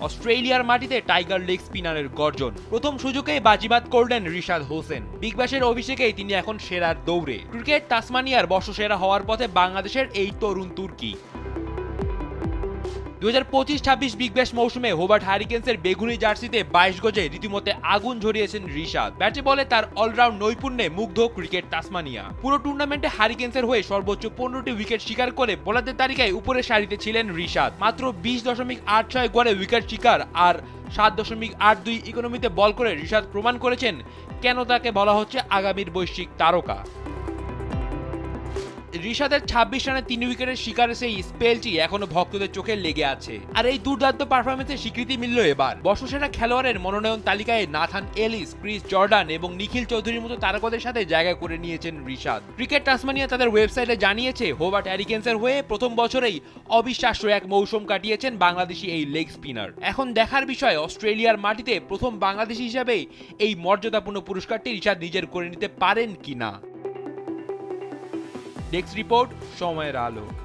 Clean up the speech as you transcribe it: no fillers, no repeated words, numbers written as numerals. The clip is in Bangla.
অস্ট্রেলিয়ার মাটিতে টাইগার লেগ স্পিনারের গর্জন। প্রথম সুযোগেই বাজিবাদ করলেন রিশাদ হোসেন। বিগ ব্যাশের অভিষেকেই তিনি এখন সেরার দৌড়ে। ক্রিকেট তাসমানিয়ার বর্ষসেরা হওয়ার পথে বাংলাদেশের এই তরুণ তুর্কি। 2025-26 বিগ ব্যাশ মৌসুমে হোবার্ট হারিকেন্সের বেগুনি জার্সিতে 22 গজে রীতিমতো আগুন ঝরিয়েছেন রিশাদ। ব্যাটে বলে তার অলরাউন্ড নৈপুণ্যে মুগ্ধ ক্রিকেট তাসমানিয়া। পুরো টুর্নামেন্টে হারিকেন্সের হয়ে সর্বোচ্চ 15টি উইকেট শিকার করে বোলারদের তালিকায় উপরের সারিতে ছিলেন রিশাদ। মাত্র 20.86 গড়ে উইকেট শিকার আর 7.82 ইকোনমিতে বল করে রিশাদ প্রমাণ করেছেন কেন তাকে বলা হচ্ছে আগামীর বৈশ্বিক তারকা। রিশাদের 26 রানে 3 উইকেটের শিকারে সেই স্পেলটি এখনো ভক্তদের চোখে লেগে আছে। আর এই দুর্দান্ত পারফরমেন্সের স্বীকৃতি মিলল এবার। বর্ষসেরা খেলোয়াড়ের মনোনয়ন তালিকায় নাথান এলিস, ক্রিস জর্ডান এবং নিখিল চৌধুরীর মতো তারকাদের সাথে জায়গা করে নিয়েছেন রিশাদ। ক্রিকেট তাসমানিয়া তাদের ওয়েবসাইটে জানিয়েছে, হোবার্ট হ্যারিকেন্সের হয়ে প্রথম বছরেই অবিশ্বাস্য এক মৌসুম কাটিয়েছেন বাংলাদেশি এই লেগ স্পিনার। এখন দেখার বিষয় অস্ট্রেলিয়ার মাটিতে প্রথম বাংলাদেশি হিসাবে এই মর্যাদাপূর্ণ পুরস্কারটি রিশাদ নিজের করে নিতে পারেন কিনা। ডেস্ক রিপোর্ট, সময়ের আলো।